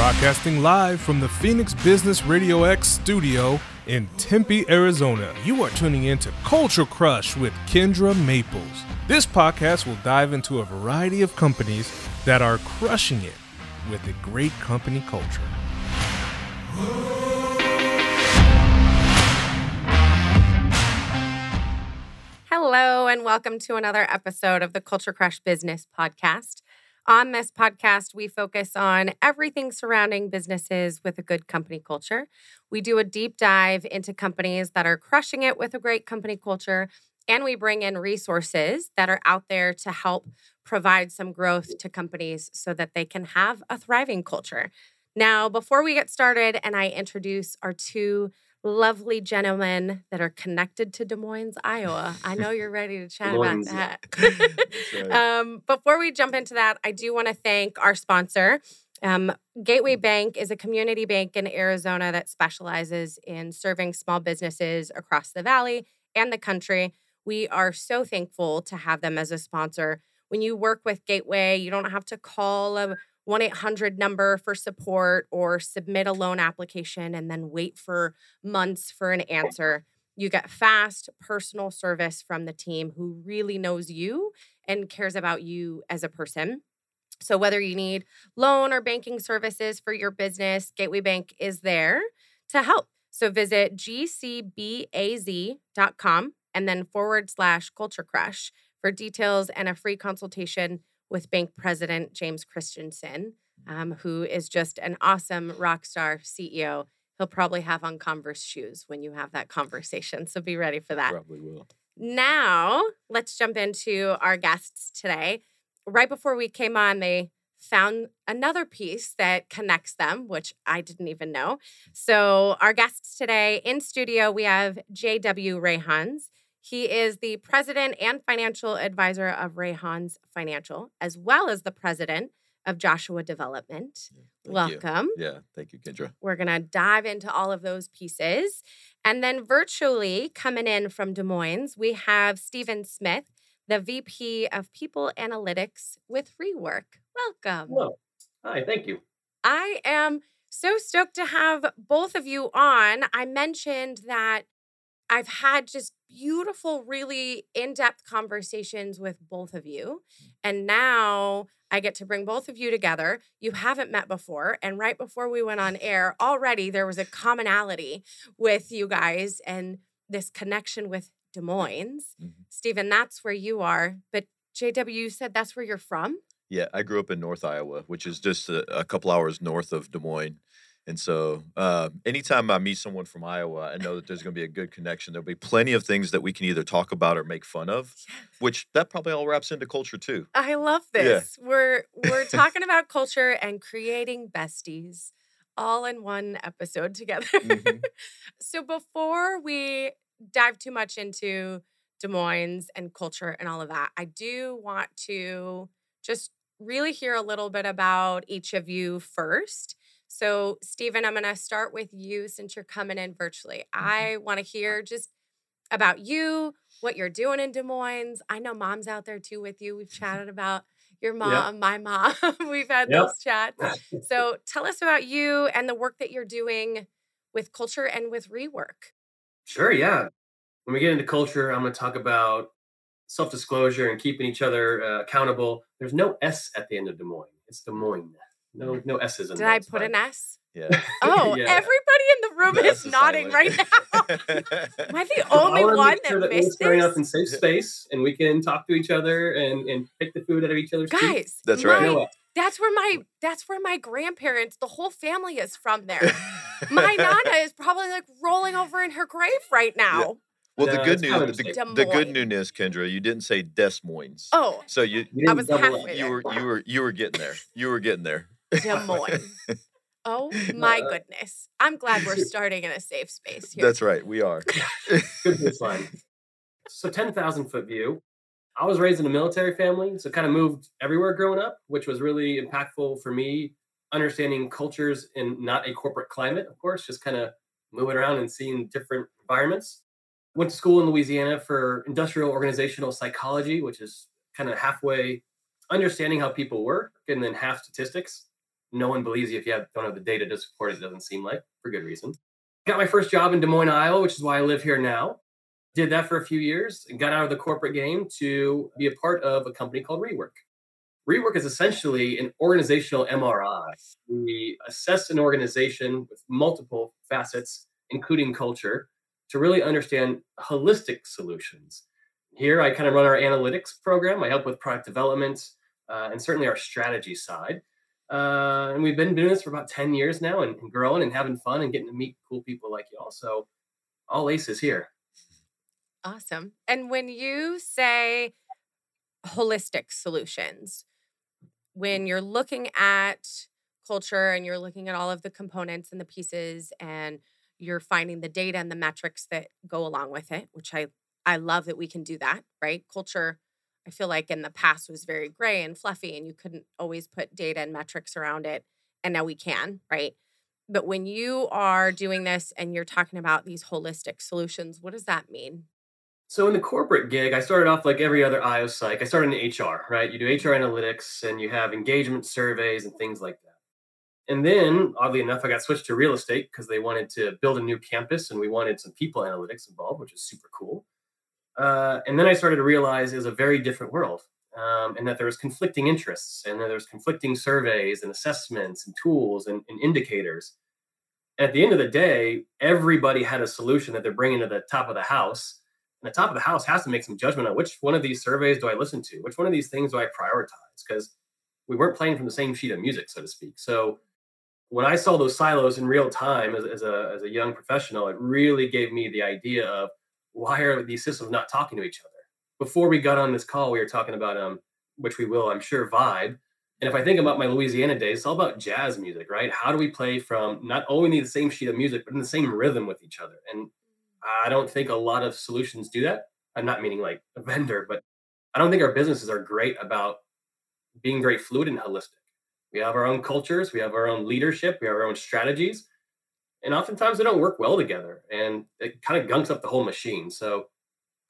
Broadcasting live from the Phoenix Business RadioX studio in Tempe, Arizona. You are tuning in to Culture Crush with Kindra Maples. This podcast will dive into a variety of companies that are crushing it with a great company culture. Hello, and welcome to another episode of the Culture Crush Business Podcast. On this podcast, we focus on everything surrounding businesses with a good company culture. We do a deep dive into companies that are crushing it with a great company culture, and we bring in resources that are out there to help provide some growth to companies so that they can have a thriving culture. Now, before we get started and I introduce our two lovely gentlemen that are connected to Des Moines, Iowa. I know you're ready to chat about that. Right. Before we jump into that, I do want to thank our sponsor. Gateway Bank is a community bank in Arizona that specializes in serving small businesses across the valley and the country. We are so thankful to have them as a sponsor. When you work with Gateway, you don't have to call a 1-800 number for support or submit a loan application and then wait for months for an answer. You get fast, personal service from the team who really knows you and cares about you as a person. So whether you need loan or banking services for your business, Gateway Bank is there to help. So visit gcbaz.com and then /Culture Crush for details and a free consultation with Bank President James Christensen, who is just an awesome rock star CEO. He'll probably have on Converse shoes when you have that conversation, so be ready for that. Probably will. Now, let's jump into our guests today. Right before we came on, they found another piece that connects them, which I didn't even know. So our guests today in studio, we have J.W. Rayhans. He is the president and financial advisor of Rayhans Financial, as well as the president of Joshua Development. Welcome. Yeah, thank you, Kindra. We're going to dive into all of those pieces. And then virtually coming in from Des Moines, we have Stephen Smith, the VP of People Analytics with Rework. Welcome. Hello. Hi, thank you. I am so stoked to have both of you on. I mentioned that I've had just beautiful, really in-depth conversations with both of you. And now I get to bring both of you together. You haven't met before. And right before we went on air, already there was a commonality with you guys and this connection with Des Moines. Mm-hmm. Stephen, that's where you are. But JW, you said that's where you're from? Yeah, I grew up in North Iowa, which is just a couple hours north of Des Moines. And so anytime I meet someone from Iowa, I know that there's going to be a good connection. There'll be plenty of things that we can either talk about or make fun of, which that probably all wraps into culture too. I love this. Yeah. We're talking about culture and creating besties all in one episode together. Mm-hmm. So before we dive too much into Des Moines and culture and all of that, I do want to just really hear a little bit about each of you first. So, Stephen, I'm going to start with you since you're coming in virtually. I want to hear just about you, what you're doing in Des Moines. I know mom's out there too with you. We've chatted about your mom, my mom. We've had those chats. So tell us about you and the work that you're doing with culture and with Rework. Sure, yeah. When we get into culture, I'm going to talk about self-disclosure and keeping each other accountable. There's no S at the end of Des Moines. It's Des Moines. No S's in there. there. Did I put an S? Yeah. Oh, Yeah. Everybody in the room is nodding right now. Am I the only one that missed we're this? up in safe space and we can talk to each other and pick the food out of each other's teeth. Guys, That's right. That's where my grandparents, the whole family is from there. My Nana is probably like rolling over in her grave right now. Yeah. Well, No, the good it's kind news, of the good news, Kendra, you didn't say Des Moines. Oh, So you I was halfway you there. were getting there. You were getting there. Des Moines. Oh my goodness. I'm glad we're starting in a safe space here. That's right. We are. Good baseline. So 10,000-foot view. I was raised in a military family, so kind of moved everywhere growing up, which was really impactful for me, understanding cultures in not a corporate climate, of course, just kind of moving around and seeing different environments. Went to school in Louisiana for industrial organizational psychology, which is kind of halfway understanding how people work and then half statistics. no one believes you if don't have the data to support it, it doesn't seem like, for good reason. Got my first job in Des Moines, Iowa, which is why I live here now. Did that for a few years and got out of the corporate game to be a part of a company called Rework. Rework is essentially an organizational MRI. We assess an organization with multiple facets, including culture, to really understand holistic solutions. Here, I kind of run our analytics program. I help with product development and certainly our strategy side. And we've been doing this for about 10 years now and growing and having fun and getting to meet cool people like y'all. So all aces here. Awesome. And when you say holistic solutions, when you're looking at culture and you're looking at all of the components and the pieces and you're finding the data and the metrics that go along with it, which I love that we can do that, right? Culture, I feel like in the past was very gray and fluffy and you couldn't always put data and metrics around it. And now we can, right? But when you are doing this and you're talking about these holistic solutions, what does that mean? So in the corporate gig, I started off like every other IO psych. I started in HR, right? You do HR analytics and you have engagement surveys and things like that. And then, oddly enough, I got switched to real estate because they wanted to build a new campus and we wanted some people analytics involved, which is super cool. And then I started to realize it was a very different world and that there was conflicting interests and that there was conflicting surveys and assessments and tools and indicators. At the end of the day, everybody had a solution that they're bringing to the top of the house. And the top of the house has to make some judgment on which one of these surveys do I listen to? Which one of these things do I prioritize? Because we weren't playing from the same sheet of music, so to speak. So when I saw those silos in real time as a young professional, it really gave me the idea of why are these systems not talking to each other? Before we got on this call, we were talking about, which we will, I'm sure, vibe. And if I think about my Louisiana days, it's all about jazz music, right? How do we play from not only the same sheet of music, but in the same rhythm with each other? And I don't think a lot of solutions do that. I'm not meaning like a vendor, but I don't think our businesses are great about being very fluid and holistic. We have our own cultures, we have our own leadership, we have our own strategies, and oftentimes they don't work well together and it kind of gunks up the whole machine. So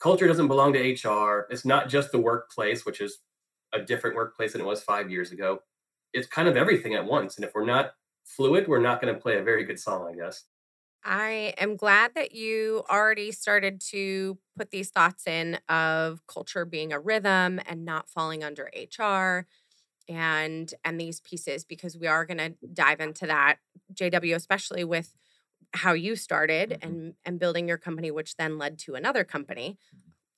culture doesn't belong to HR. It's not just the workplace, which is a different workplace than it was 5 years ago. It's kind of everything at once. And if we're not fluid, we're not going to play a very good song, I guess. I am glad that you already started to put these thoughts in of culture being a rhythm and not falling under HR and these pieces because we are going to dive into that, JW, especially with how you started and building your company, which then led to another company.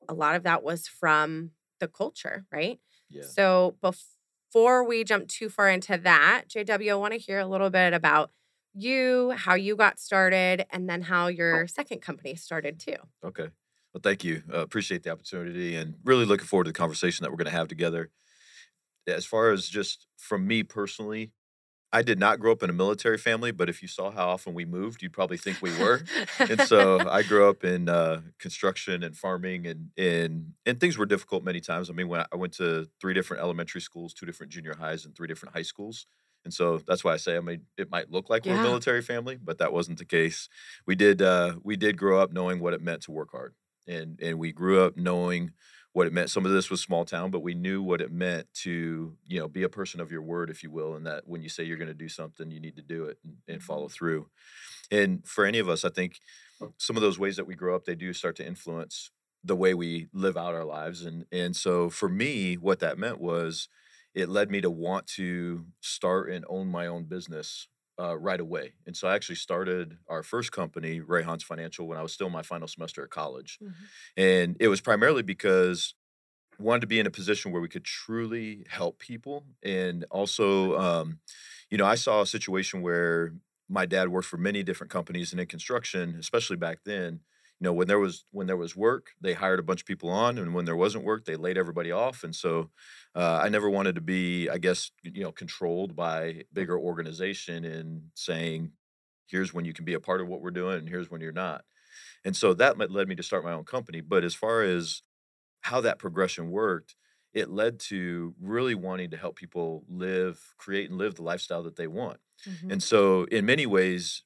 A lot of that was from the culture, right? Yeah. So before we jump too far into that, JW, I want to hear a little bit about you, how you got started, and then how your second company started too. Okay. Well, thank you. Appreciate the opportunity and really looking forward to the conversation that we're going to have together. As far as just from me personally, I did not grow up in a military family, but if you saw how often we moved, you'd probably think we were. And so I grew up in construction and farming, and things were difficult many times. I mean, when I went to 3 different elementary schools, 2 different junior highs, and 3 different high schools. And so that's why I say, I mean, it might look like we're a Yeah. military family, but that wasn't the case. We did grow up knowing what it meant to work hard, and we grew up knowing what it meant. Some of this was small town, but we knew what it meant to, be a person of your word, if you will, and that when you say you're going to do something, you need to do it and follow through. And for any of us, I think some of those ways that we grow up, they do start to influence the way we live out our lives. And so for me, what that meant was it led me to want to start and own my own business right away. And so I actually started our first company, Rayhan's Financial, when I was still in my final semester at college. And it was primarily because I wanted to be in a position where we could truly help people. And also, I saw a situation where my dad worked for many different companies and in construction, especially back then. When there was work, they hired a bunch of people on, and when there wasn't work, they laid everybody off. And so I never wanted to be, I guess, controlled by bigger organization and saying, here's when you can be a part of what we're doing, and here's when you're not. And so that led me to start my own company. But as far as how that progression worked, it led to really wanting to help people create and live the lifestyle that they want. And so in many ways,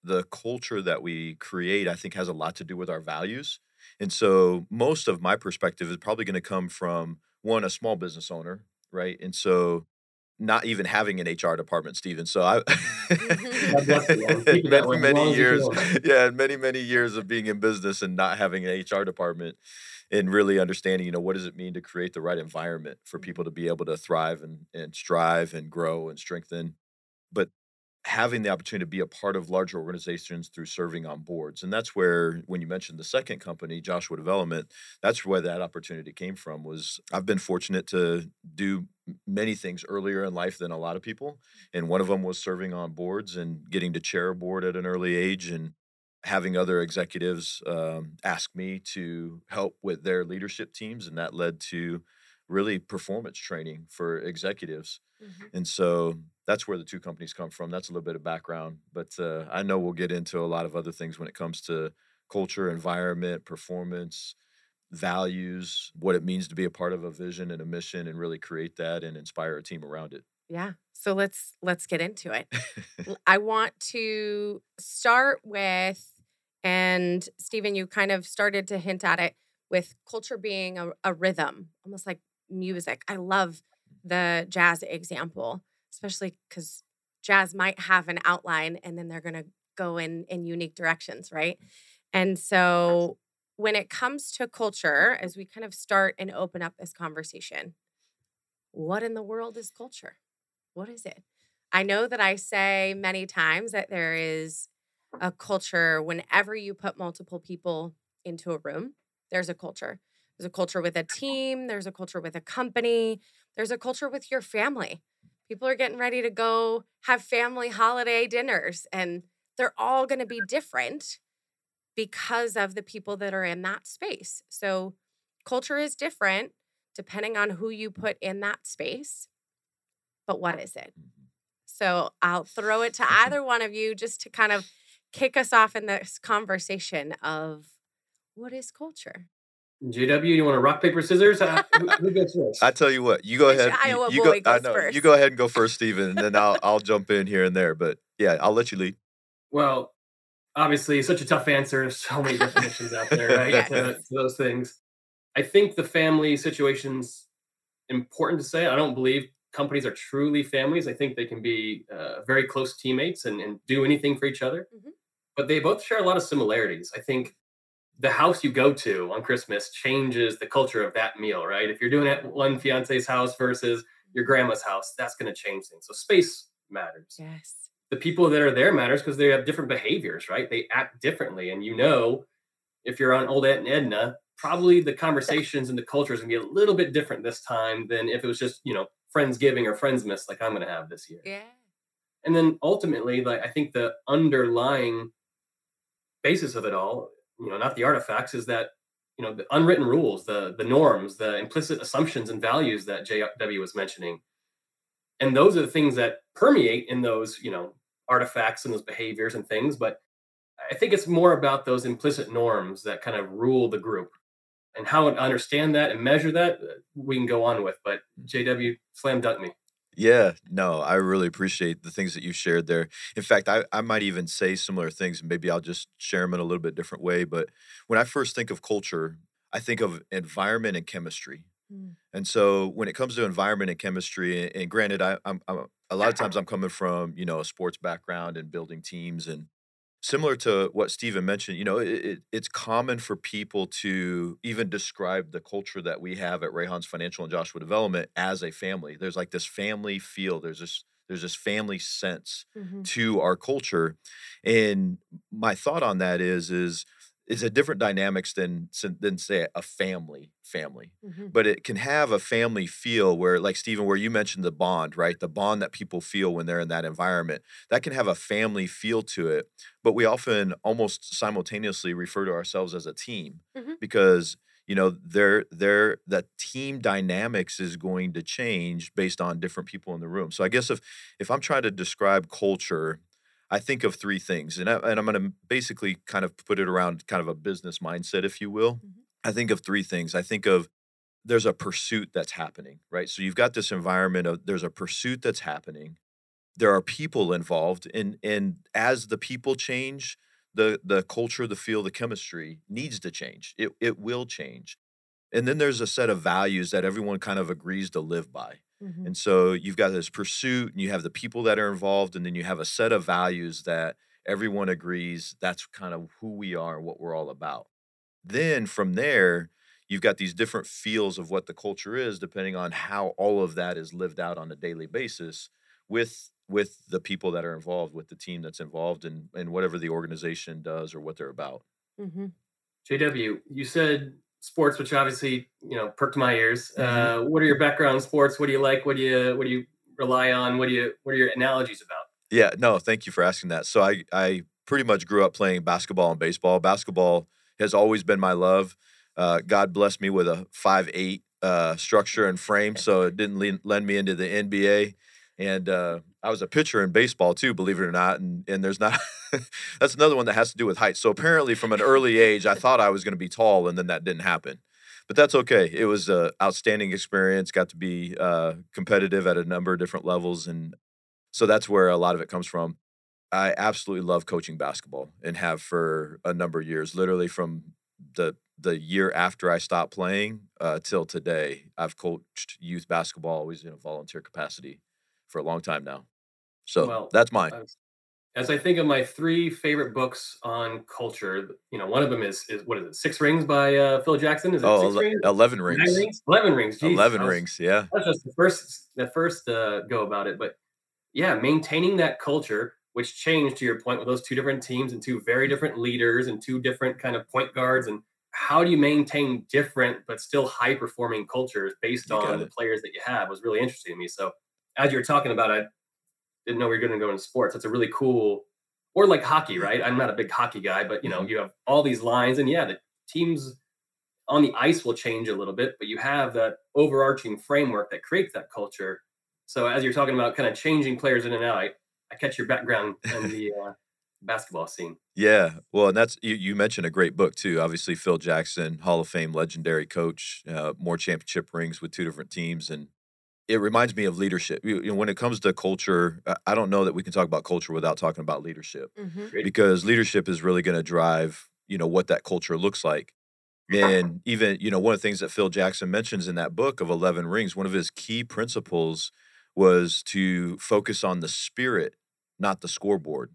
the culture that we create, I think, has a lot to do with our values. And so most of my perspective is probably going to come from, one, a small business owner, right? And so not even having an HR department, Stephen. So I God bless you, man. Keep it that way as long many as you years, can. yeah, many years of being in business and not having an HR department and really understanding, what does it mean to create the right environment for people to be able to thrive and strive and grow and strengthen. But having the opportunity to be a part of larger organizations through serving on boards. And that's where, when you mentioned the second company, Joshua Development, that's where that opportunity came from. Was I've been fortunate to do many things earlier in life than a lot of people. And one of them was serving on boards and getting to chair a board at an early age and having other executives ask me to help with their leadership teams. And that led to really performance training for executives. And so that's where the two companies come from. That's a little bit of background, but I know we'll get into a lot of other things when it comes to culture, environment, performance, values, what it means to be a part of a vision and a mission and really create that and inspire a team around it. Yeah. So let's get into it. I want to start with, and Stephen, you kind of started to hint at it, with culture being a rhythm, almost like music. I love the jazz example, especially because jazz might have an outline and then they're going to go in unique directions, right? And so when it comes to culture, as we kind of start and open up this conversation, what in the world is culture? What is it? I know that I say many times that there is a culture whenever you put multiple people into a room, there's a culture. There's a culture with a team, there's a culture with a company, there's a culture with your family. People are getting ready to go have family holiday dinners, and they're all going to be different because of the people that are in that space. So, culture is different depending on who you put in that space. But what is it? So I'll throw it to either one of you just to kind of kick us off in this conversation of what is culture? JW, you want to rock, paper, scissors? Who goes first? I tell you what, you go Which ahead. Iowa You boy go. I goes know. You first? go ahead and go first, Stephen, and then I'll jump in here and there. But yeah, I'll let you lead. Well, obviously, such a tough answer. There's so many definitions out there, right? Yes. To those things. I think the family situation's important to say. I don't believe companies are truly families. I think they can be very close teammates and do anything for each other. Mhm. But they both share a lot of similarities. I think the house you go to on Christmas changes the culture of that meal, right? If you're doing it at one fiance's house versus your grandma's house, that's going to change things. So space matters. Yes. The people that are there matters because they have different behaviors, right? They act differently. And if you're on Old Aunt and Edna, probably the conversations and the culture is going to be a little bit different this time than if it was just, Friendsgiving or Friendsmas like I'm going to have this year. Yeah. And then ultimately, like I think the underlying basis of it all, not the artifacts, is that, the unwritten rules, the norms, the implicit assumptions and values that JW was mentioning. And those are the things that permeate in those, artifacts and those behaviors and things. But I think it's more about those implicit norms that kind of rule the group, and how to understand that and measure that we can go on with. But JW, slam dunk me. Yeah, no, I really appreciate the things that you shared there. In fact, I might even say similar things. Maybe I'll just share them in a little bit different way. But when I first think of culture, I think of environment and chemistry. Mm. And so when it comes to environment and chemistry, and granted, I'm a lot of times I'm coming from, a sports background and building teams. And similar to what Steven mentioned, it's common for people to even describe the culture that we have at Rayhan's Financial and Joshua Development as a family. There's like this family feel. There's this family sense Mhm. to our culture. And my thought on that is it's a different dynamics than say a family. Mhm. But it can have a family feel where, like Stephen, where you mentioned the bond, right? The bond that people feel when they're in that environment, that can have a family feel to it. But we often almost simultaneously refer to ourselves as a team Mhm. because that team dynamics is going to change based on different people in the room. So I guess if I'm trying to describe culture, I think of three things, and I'm going to basically kind of put it around kind of a business mindset, if you will. Mhm. I think of three things. I think of there's a pursuit that's happening, right? So you've got this environment of there's a pursuit that's happening. There are people involved, and as the people change, the culture, the feel, the chemistry needs to change. It will change. And then there's a set of values that everyone kind of agrees to live by. Mhm. And so you've got this pursuit and you have the people that are involved, and then you have a set of values that everyone agrees that's kind of who we are and what we're all about. Then from there, you've got these different feels of what the culture is, depending on how all of that is lived out on a daily basis with the people that are involved, with the team that's involved in whatever the organization does or what they're about. Mhm. JW, you said sports, which obviously perked my ears. Mhm. What are your background in sports? What do you like? What do you rely on? What are your analogies about? Yeah, no, thank you for asking that. So I pretty much grew up playing basketball and baseball. Basketball has always been my love. God blessed me with a 5'8" structure and frame, so it didn't lend me into the NBA. And I was a pitcher in baseball too, believe it or not. And there's not that's another one that has to do with height. So apparently, from an early age, I thought I was going to be tall, and then that didn't happen. But that's okay. It was a outstanding experience. Got to be competitive at a number of different levels, and so that's where a lot of it comes from. I absolutely love coaching basketball and have for a number of years. Literally from the year after I stopped playing till today, I've coached youth basketball, always in a volunteer capacity for a long time now. So Well, that's mine. as I think of my three favorite books on culture, one of them is what is it? Six Rings by Phil Jackson. Is it Oh, Six Rings? 11 Nine rings. Rings? 11 Rings. Jeez, 11 rings. Yeah. that was just the first go about it. But yeah, maintaining that culture, which changed to your point with those two different teams and two very different leaders and two different kind of point guards. And how do you maintain different but still high performing cultures based You got on the it. players that you have was really interesting to me. So as you were talking about, I didn't know we were going to go into sports. That's a really cool, or like hockey, right? I'm not a big hockey guy, but Mhm. you have all these lines, and yeah, the teams on the ice will change a little bit, but you have that overarching framework that creates that culture. So as you're talking about kind of changing players in and out, I catch your background in the basketball scene. Yeah. Well, and that's you mentioned a great book too. Obviously, Phil Jackson, Hall of Fame legendary coach, more championship rings with two different teams. And it reminds me of leadership. When it comes to culture, I don't know that we can talk about culture without talking about leadership, Mhm. Great. because leadership is really going to drive, what that culture looks like. And even, one of the things that Phil Jackson mentions in that book of 11 Rings, one of his key principles was to focus on the spirit, not the scoreboard.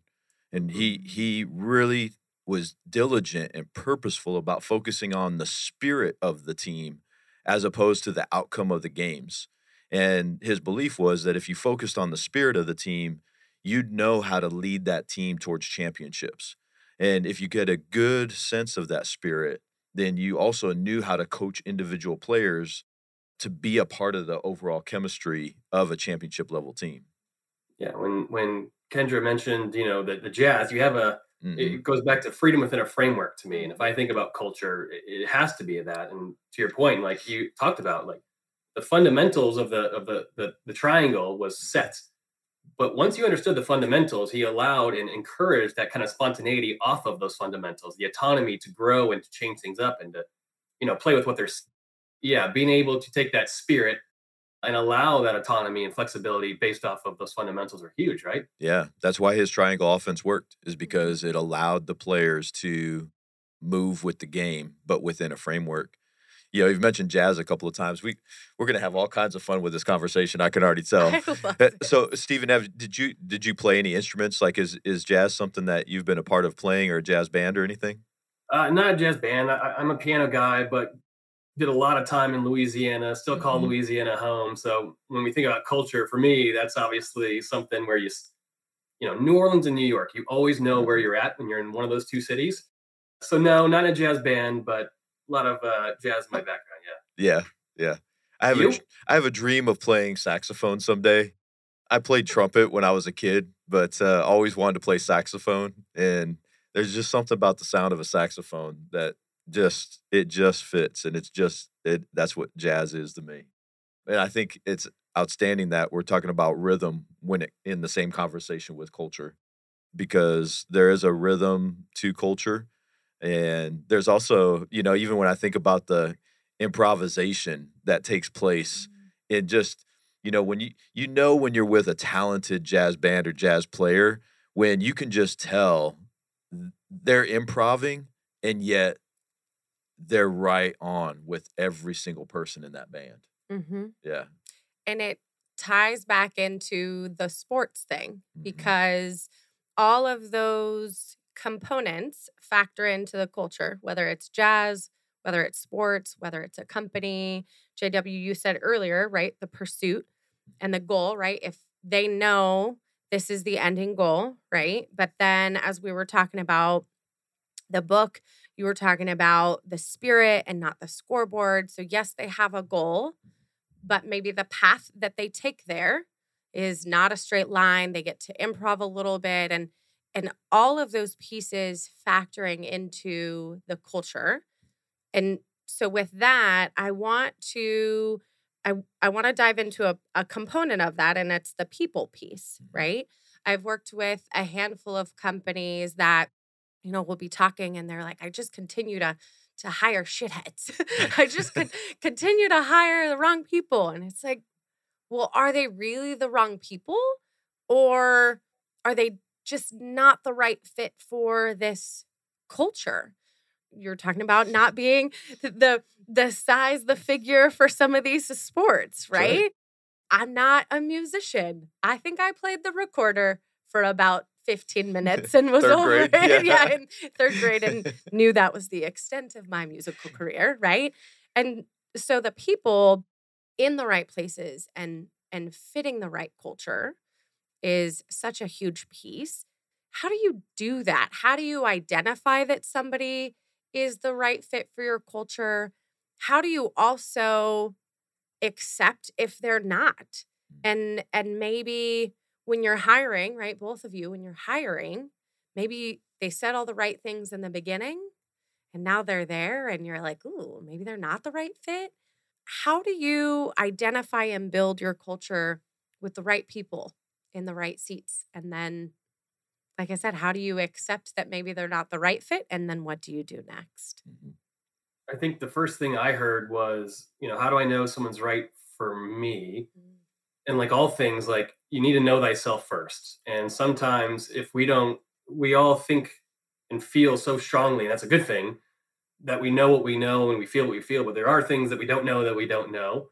And Mhm. he really was diligent and purposeful about focusing on the spirit of the team as opposed to the outcome of the games. And his belief was that if you focused on the spirit of the team, you'd know how to lead that team towards championships. And if you get a good sense of that spirit, then you also knew how to coach individual players to be a part of the overall chemistry of a championship level team. Yeah, when Kendra mentioned, the jazz, you have Mhm. it goes back to freedom within a framework to me. And if Mhm. I think about culture, it has to be that. And to your point, like you talked about, like the fundamentals of the triangle was set. But once you understood the fundamentals, he allowed and encouraged that kind of spontaneity off of those fundamentals, the autonomy to grow and to change things up and to, play with what yeah, being able to take that spirit and allow that autonomy and flexibility based off of those fundamentals are huge, right? Yeah, that's why his triangle offense worked, is Mhm. because it allowed the players to move with the game, but within a framework. You've mentioned jazz a couple of times. We're gonna have all kinds of fun with this conversation, I can already tell. I love it. So, Stephen, did you play any instruments? Like, is jazz something that you've been a part of playing, or a jazz band or anything? Not a jazz band. I'm a piano guy, but did a lot of time in Louisiana. Still call Mhm. Louisiana home. So when we think about culture, for me, that's obviously something where New Orleans and New York, you always know where Mhm. you're at when you're in one of those two cities. So no, not a jazz band, but a lot of jazz in my background. Yeah. Yeah, yeah. I have a You? dr I have a dream of playing saxophone someday. I played trumpet when I was a kid, but, always wanted to play saxophone, and there's just something about the sound of a saxophone that just fits, and that's what jazz is to me. And I think it's outstanding that we're talking about rhythm when it in the same conversation with culture, because there is a rhythm to culture, and there's also, even when I think about the improvisation that takes place in just, when you're with a talented jazz band or jazz player, when you can just tell they're improving, and yet they're right on with every single person in that band. Mhm. Yeah. And ties back into the sports thing Mhm. because all of those components factor into the culture, whether it's jazz, whether it's sports, whether it's a company. JW, you said earlier, right? The pursuit and the goal, right? If they know this is the ending goal, right? But then as we were talking about the book, you were talking about the spirit and not the scoreboard. So, yes, they have a goal, but maybe the path that they take there is not a straight line. They get to improv a little bit and all of those pieces factoring into the culture. And so with that, I want to dive into a component of that, and it's the people piece, right? I've worked with a handful of companies that, we'll be talking and they're like, I just continue to hire shitheads. I just continue to hire the wrong people. And it's like, well, are they really the wrong people? Or are they just not the right fit for this culture? You're talking about not being the size, the figure for some of these sports, That's right. right? I'm not a musician. I think I played the recorder for about 15 minutes and was Third over grade, it. yeah. In third grade and knew that was the extent of my musical career, right? And so the people in the right places and fitting the right culture is such a huge piece. How do you do that? How do you identify that somebody is the right fit for your culture? How do you also accept if they're not? And maybe when you're hiring, right, both of you, when you're hiring, maybe they said all the right things in the beginning and now they're there and you're like, ooh, maybe they're not the right fit. How do you identify and build your culture with the right people in the right seats? And then, like I said, how do you accept that maybe they're not the right fit? And then what do you do next? Mhm. I think the first thing I heard was, how do I know someone's right for me? And like all things, like you need to know thyself first. And sometimes if we don't, we all think and feel so strongly, and that's a good thing, that we know what we know and we feel what we feel, but there are things that we don't know that we don't know.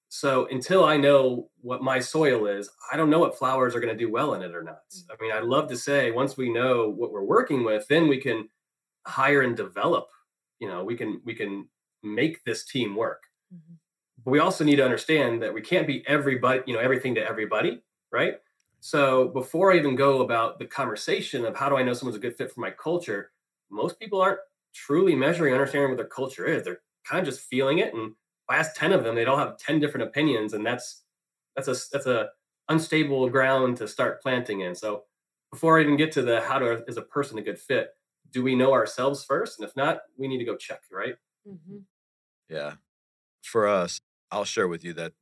So until I know what my soil is, I don't know what flowers are going to do well in it or not. I mean, I'd love to say once we know what we're working with, then we can hire and develop. We can make this team work. Mhm. But we also need to understand that we can't be everybody, everything to everybody, right? So before I even go about the conversation of how do I know someone's a good fit for my culture, most people aren't truly measuring, understanding what their culture is. They're kind of just feeling it. And if I ask 10 of them, they'd all have 10 different opinions, and that's a unstable ground to start planting in. So before I even get to the how to is a person a good fit, do we know ourselves first? And if not, we need to go check, right? Mhm. Yeah. For us, I'll share with you that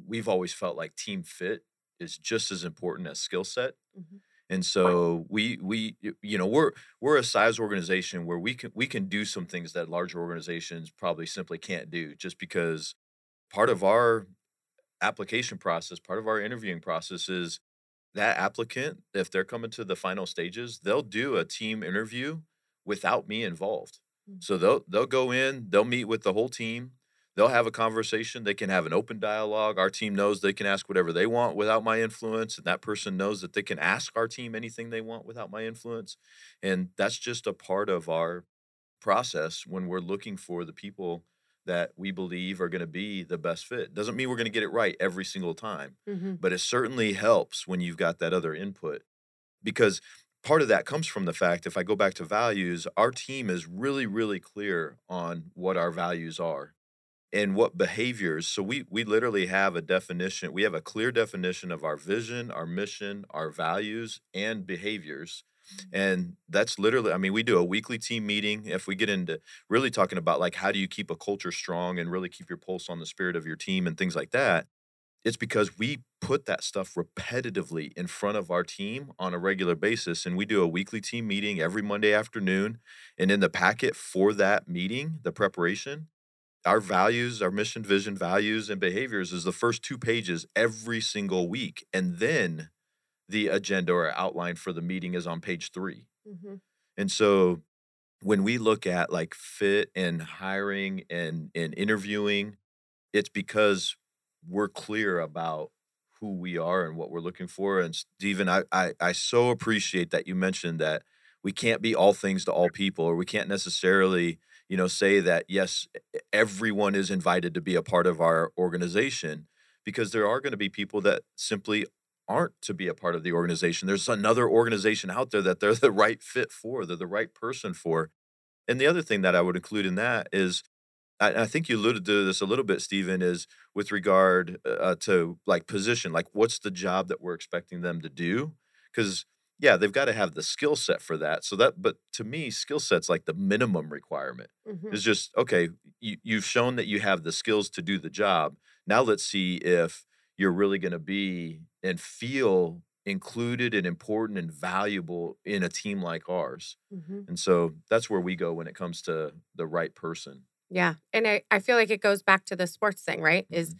we've always felt like team fit is just as important as skill set. Mhm. And so we're a size organization where we can do some things that larger organizations probably simply can't do, just because part of our application process, part of our interviewing process is that applicant, if they're coming to the final stages, they'll do a team interview without me involved. Mm. So they'll go in, they'll meet with the whole team, they'll have a conversation, they can have an open dialogue. Our team knows they can ask whatever they want without my influence, and that person knows that they can ask our team anything they want without my influence. And that's just a part of our process when we're looking for the people that we believe are going to be the best fit. Doesn't mean we're going to get it right every single time, Mhm. but it certainly helps when you've got that other input, because part of that comes from the fact, if I go back to values, our team is really, really clear on what our values are and what behaviors. So we literally have a definition. We have a clear definition of our vision, our mission, our values, and behaviors. And that's literally, I mean, we do a weekly team meeting. If we get into really talking about like how do you keep a culture strong and really keep your pulse on the spirit of your team and things like that, it's because we put that stuff repetitively in front of our team on a regular basis. And we do a weekly team meeting every Monday afternoon. And in the packet for that meeting, the preparation, our values, our mission, vision, values, and behaviors is the first 2 pages every single week, and then the agenda or outline for the meeting is on page 3. Mhm. And so when we look at, like, fit and hiring and interviewing, it's because we're clear about who we are and what we're looking for. And Stephen, I so appreciate that you mentioned that we can't be all things to all people, or we can't necessarily, say that, yes, everyone is invited to be a part of our organization, because there are going to be people that simply aren't to be a part of the organization. There's another organization out there that they're the right fit for, they're the right person for. And the other thing that I would include in that is, I think you alluded to this a little bit, Stephen, is with regard to like position, like what's the job that we're expecting them to do? Because yeah, they've got to have the skill set for that. But to me, skill set's like the minimum requirement. Mhm. It's just, okay, you've shown that you have the skills to do the job. Now let's see if you're really going to be and feel included and important and valuable in a team like ours. Mhm. And so that's where we go when it comes to the right person. Yeah. And I feel like it goes back to the sports thing, right? Is Mhm.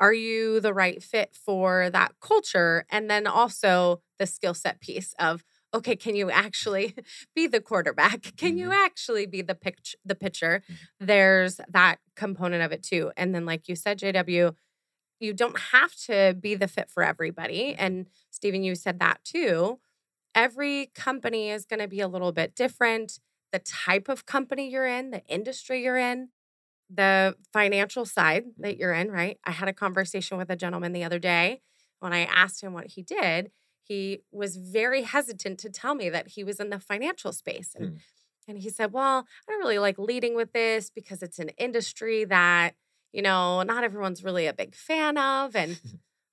are you the right fit for that culture? And then also the skill set piece of, okay, can you actually be the quarterback? Can you Mhm. actually be the pitcher? Mhm. There's that component of it too. And then like you said, JW, you don't have to be the fit for everybody. Mhm. And Stephen, you said that too. Every company is going to be a little bit different. The type of company you're in, the industry you're in, the financial side that Mhm. you're in, right? I had a conversation with a gentleman the other day. When I asked him what he did, he was very hesitant to tell me that he was in the financial space. And Hmm. and he said, "Well, I don't really like leading with this because it's an industry that, not everyone's really a big fan of." And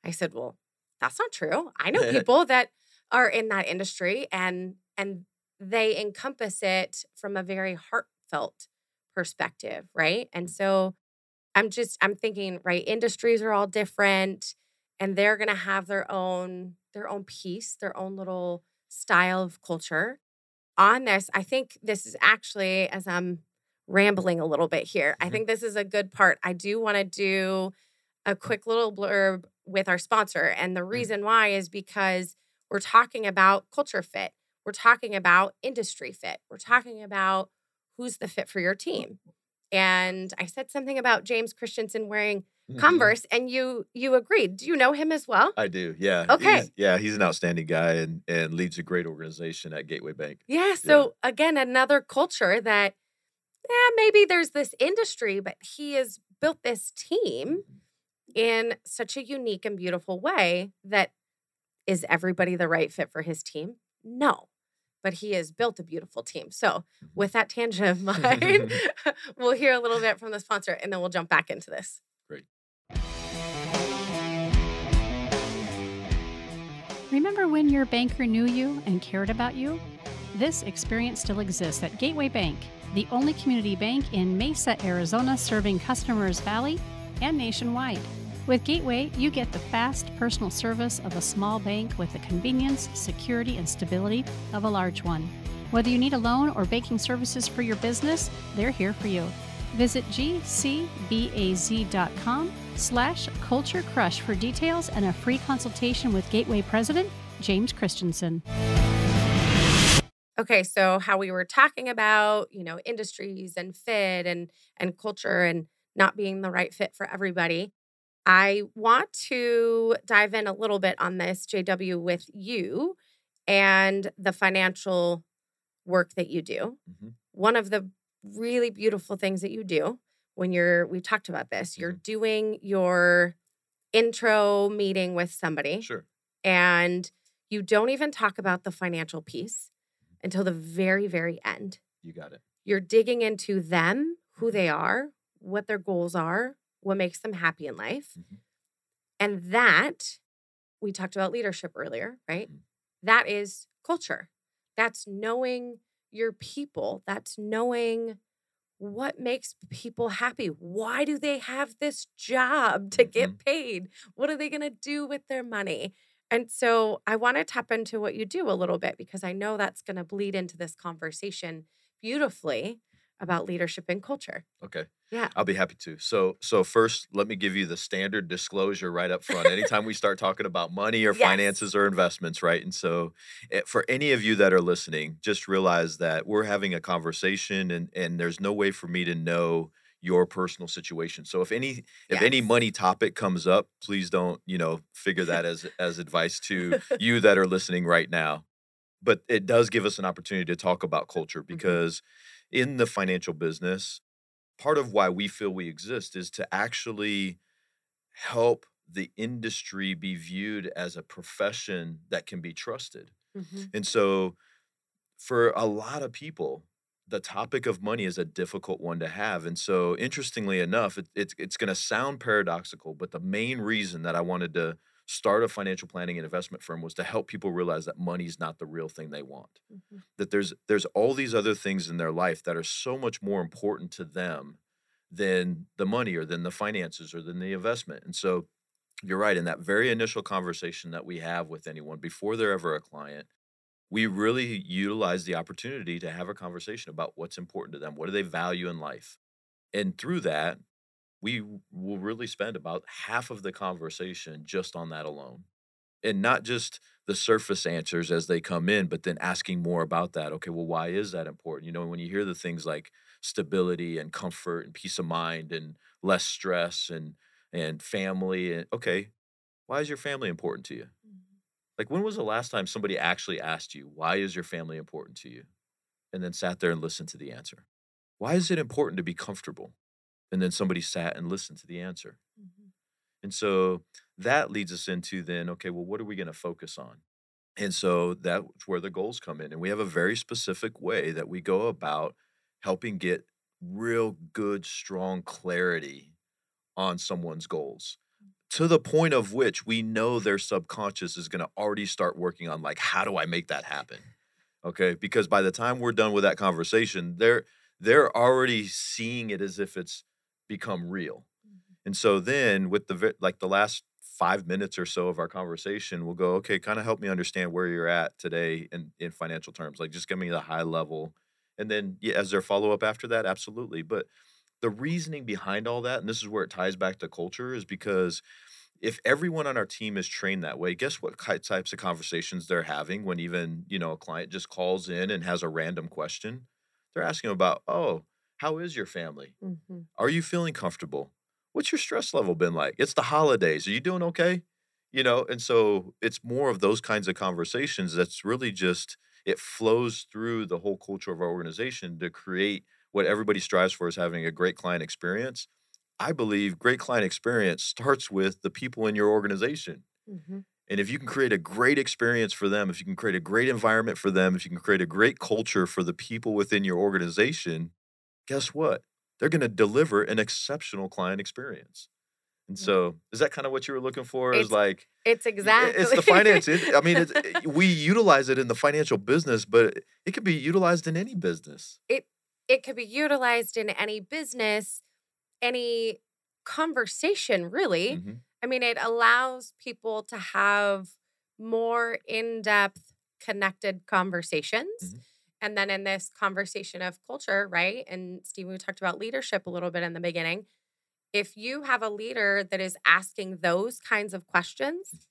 I said, "Well, that's not true. I know people that are in that industry and they encompass it from a very heartfelt perspective, right?" And so I'm thinking, right, industries are all different and they're going to have their own piece, their own little style of culture. On this, I think this is actually, as I'm rambling a little bit here, I Mhm. think this is a good part. I do want to do a quick little blurb with our sponsor. And the Mm. reason why is because we're talking about culture fit. We're talking about industry fit. We're talking about who's the fit for your team. And I said something about James Christensen wearing Mhm. Converse, and you agreed. Do you know him as well? I do. Yeah. Okay. He's an outstanding guy and leads a great organization at Gateway Bank. Yeah. Yeah. So again, another culture that, yeah, maybe there's this industry, but he has built this team Mhm. in such a unique and beautiful way that is everybody the right fit for his team? No. But he has built a beautiful team. So, with that tangent of mine, Mhm. we'll hear a little bit from the sponsor and then we'll jump back into this. Great. Remember when your banker knew you and cared about you? This experience still exists at Gateway Bank, the only community bank in Mesa, Arizona, serving customers Valley and nationwide. With Gateway, you get the fast, personal service of a small bank with the convenience, security, and stability of a large one. Whether you need a loan or banking services for your business, they're here for you. Visit gcbaz.com/Culture Crush for details and a free consultation with Gateway President James Christensen. Okay, so how we were talking about, industries and fit and culture and not being the right fit for everybody. I want to dive in a little bit on this, JW, with you and the financial work that you do. Mhm. One of the really beautiful things that you do when we talked about this, you're Mhm. doing your intro meeting with somebody Sure. and you don't even talk about the financial piece until the very, very end. You got it. You're digging into them, who Mhm. they are, what their goals are, what makes them happy in life. Mhm. And that, we talked about leadership earlier, right? Mhm. That is culture. That's knowing your people. That's knowing what makes people happy. Why do they have this job to Mhm. get paid? What are they going to do with their money? And so I want to tap into what you do a little bit because I know that's going to bleed into this conversation beautifully about leadership and culture. Okay. Yeah. I'll be happy to. So first, let me give you the standard disclosure right up front. Anytime we start talking about money or Yes. finances or investments, right? And so for any of you that are listening, just realize that we're having a conversation and there's no way for me to know your personal situation. So if any Yes. money topic comes up, please don't, figure that as advice to you that are listening right now. But it does give us an opportunity to talk about culture because in the financial business, part of why we feel we exist is to actually help the industry be viewed as a profession that can be trusted. Mhm. And so for a lot of people, the topic of money is a difficult one to have. And so, interestingly enough, it's going to sound paradoxical, but the main reason that I wanted to start a financial planning and investment firm was to help people realize that money's not the real thing they want. Mhm. That there's all these other things in their life that are so much more important to them than the money or than the finances or than the investment. And so, you're right. In that very initial conversation that we have with anyone before they're ever a client, we really utilize the opportunity to have a conversation about what's important to them. What do they value in life? And through that, we will really spend about half of the conversation just on that alone. And not just the surface answers as they come in, but then asking more about that. Okay, well, why is that important? When you hear the things like stability and comfort and peace of mind and less stress and family, and okay, why is your family important to you? Like, when was the last time somebody actually asked you, why is your family important to you? And then sat there and listened to the answer. Why is it important to be comfortable? And then somebody sat and listened to the answer. Mhm. And so that leads us into then, okay, well, what are we going to focus on? And so that's where the goals come in. And we have a very specific way that we go about helping get real good, strong clarity on someone's goals to the point of which we know their subconscious is going to already start working on, like, how do I make that happen? Okay, because by the time we're done with that conversation, they're already seeing it as if it's become real. And so then with like the last 5 minutes or so of our conversation, we'll go, okay, kind of help me understand where you're at today in financial terms. Like, just give me the high level. And then, yeah, as their follow up after that, absolutely. But the reasoning behind all that, and this is where it ties back to culture, is because if everyone on our team is trained that way, guess what types of conversations they're having when even, a client just calls in and has a random question? They're asking about, oh, how is your family? Mhm. Are you feeling comfortable? What's your stress level been like? It's the holidays. Are you doing okay? And so it's more of those kinds of conversations that's really just, it flows through the whole culture of our organization to create what everybody strives for, is having a great client experience. I believe great client experience starts with the people in your organization. Mhm. And if you can create a great experience for them, if you can create a great environment for them, if you can create a great culture for the people within your organization, guess what? They're going to deliver an exceptional client experience. And Yeah. so, is that kind of what you were looking for? Is It's like, it's it's exactly. the finance. I mean, we utilize it in the financial business, but it can be utilized in any business. it it could be utilized in any business, any conversation, really. Hmm. I mean, it allows people to have more in-depth, connected conversations. Hmm. And then in this conversation of culture, right? And Steve, we talked about leadership a little bit in the beginning. If you have a leader that is asking those kinds of questions,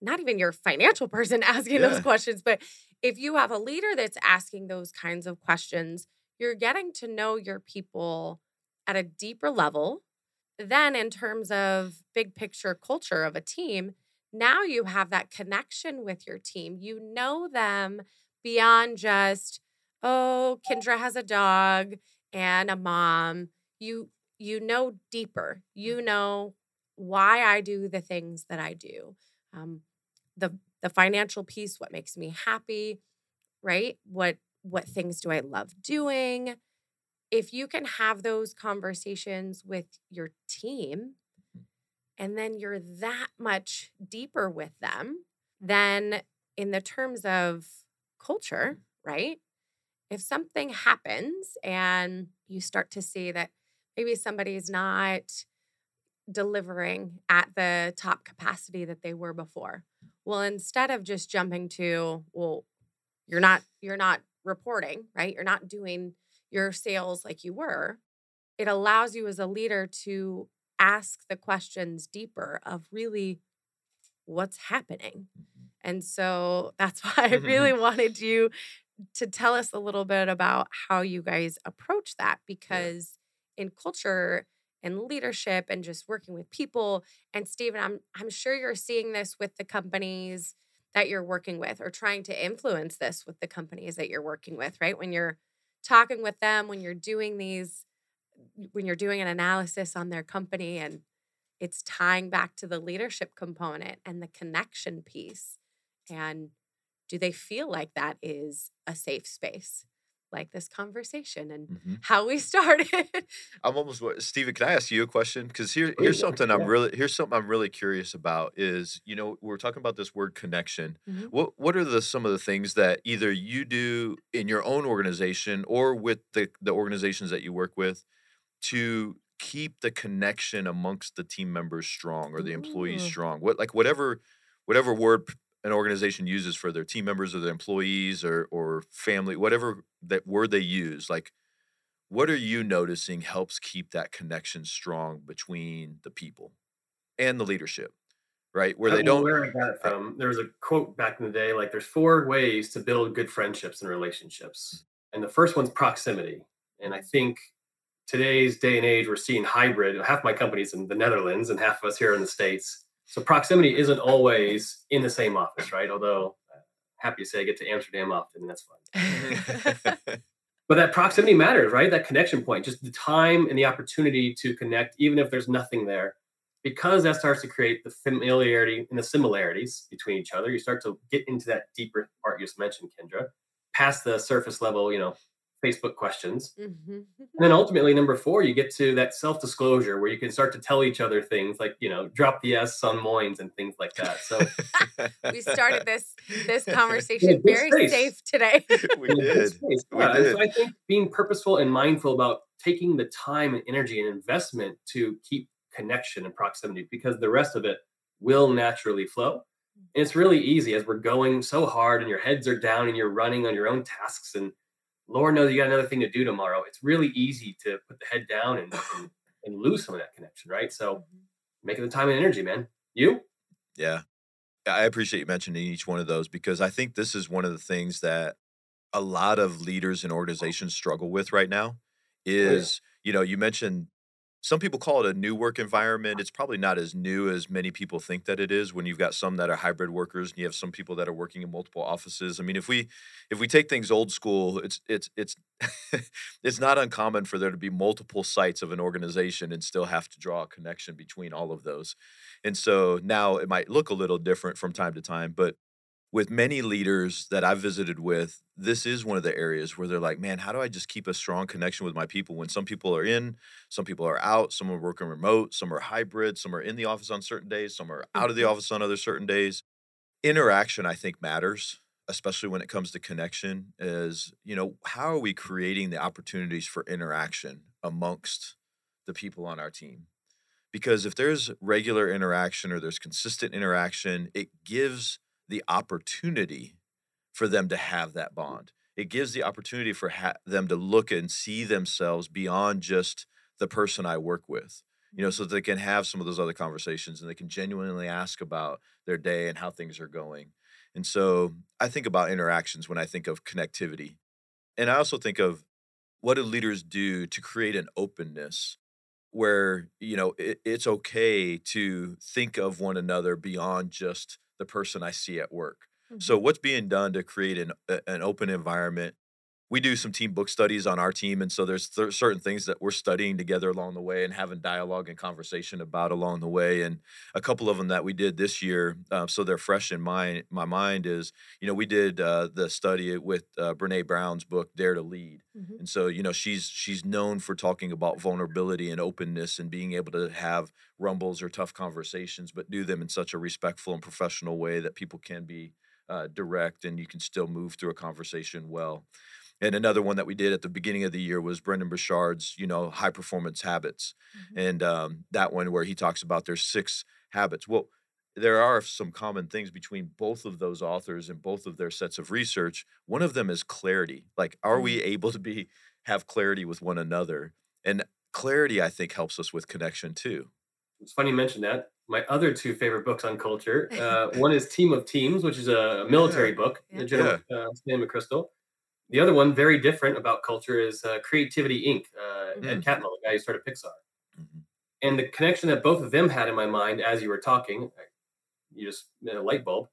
not even your financial person asking those Yeah. questions, but if you have a leader that's asking those kinds of questions, you're getting to know your people at a deeper level. Then, in terms of big picture culture of a team, now you have that connection with your team. You know them beyond just, oh, Kindra has a dog and a mom. You know deeper. You know why I do the things that I do. Um, the financial piece, what makes me happy, right? What things do I love doing? If you can have those conversations with your team and then you're that much deeper with them, then in the terms of culture, right? If something happens and you start to see that maybe somebody's not delivering at the top capacity that they were before. Well, instead of just jumping to, well, you're not reporting, right? You're not doing your sales like you were. It allows you as a leader to ask the questions deeper of really what's happening. And so that's why I really wanted you to tell us a little bit about how you guys approach that Yeah. because in culture and leadership and just working with people. And Stephen, I'm sure you're seeing this with the companies that you're working with, or trying to influence this with the companies that you're working with, right? When you're talking with them, when you're doing an analysis on their company, and it's tying back to the leadership component and the connection piece. And do they feel like that is a safe space? Like this conversation and Mhm. how we started. I'm almost Steven, can I ask you a question? Because here's Please, something yeah. here's something I'm really curious about is, we're talking about this word connection. Mhm. What are some of the things that either you do in your own organization or with the organizations that you work with to keep the connection amongst the team members strong or the employees Ooh. strong? Whatever word an organization uses for their team members or their employees or family, whatever that word they use, like what are you noticing helps keep that connection strong between the people and the leadership, right? Where I they don't know don't where I got it I from. There was a quote back in the day, like there's 4 ways to build good friendships and relationships. And the first one's proximity. And I think today's day and age, we're seeing hybrid. Half my company's in the Netherlands and half of us here in the States. So proximity isn't always in the same office, right? Although happy to say I get to Amsterdam often, and that's fun. But that proximity matters, right? That connection point, just the time and the opportunity to connect, even if there's nothing there, because that starts to create the familiarity and the similarities between each other. You start to get into that deeper part you just mentioned, Kendra, past the surface level, Facebook questions. Mhm. And then ultimately, number 4, you get to that self-disclosure where you can start to tell each other things like, drop the S on Moines and things like that. So We started this in a conversation good very space. safe today. we In a good did. space. We Yeah. And so did. I think being purposeful and mindful about taking the time and energy and investment to keep connection and proximity, because the rest of it will naturally flow. And it's really easy as we're going so hard and your heads are down and you're running on your own tasks, and Lord knows you got another thing to do tomorrow. It's really easy to put the head down and lose some of that connection, right? So making the time and energy, man. You? Yeah. I appreciate you mentioning each one of those because I think this is one of the things that a lot of leaders and organizations struggle with right now Oh, yeah. is, you mentioned some people call it a new work environment. It's probably not as new as many people think that it is when you've got some that are hybrid workers and you have some people that are working in multiple offices. I mean, if we take things old school, it's it's not uncommon for there to be multiple sites of an organization and still have to draw a connection between all of those. And so now it might look a little different from time to time, but with many leaders that I've visited with, this is one of the areas where they're like, man, how do I just keep a strong connection with my people when some people are in, some people are out, some are working remote, some are hybrid, some are in the office on certain days, some are out of the Mhm. office on other certain days. Interaction, I think, matters, especially when it comes to connection, is, how are we creating the opportunities for interaction amongst the people on our team? Because if there's regular interaction or there's consistent interaction, it gives the opportunity for them to have that bond. It gives the opportunity for them to look and see themselves beyond just the person I work with, so they can have some of those other conversations and they can genuinely ask about their day and how things are going. And so I think about interactions when I think of connectivity. And I also think of what do leaders do to create an openness where it's okay to think of one another beyond just the person I see at work. So Mhm. what's being done to create an open environment? We do some team book studies on our team, and so there's certain things that we're studying together along the way and having dialogue and conversation about along the way. And a couple of them that we did this year, so they're fresh in my mind is, we did the study with Brene Brown's book Dare to Lead. Mhm. And so, she's known for talking about vulnerability and openness and being able to have rumbles or tough conversations, but do them in such a respectful and professional way that people can be direct and you can still move through a conversation well. And another one that we did at the beginning of the year was Brendan Burchard's, high performance habits. Mhm. And that one where he talks about there's 6 habits. Well, there are some common things between both of those authors and both of their sets of research. One of them is clarity. Like, are Mm. we able to have clarity with one another? And clarity, I think, helps us with connection too. It's funny you mentioned that. My other 2 favorite books on culture, one is Team of Teams, which is a military Yeah. book, Yeah. General Yeah. Stan McChrystal. The other one, very different about culture, is Creativity Inc. Ed Mm. Catmull, the guy who started Pixar. Mhm. And the connection that both of them had in my mind as you were talking, you just made a light bulb,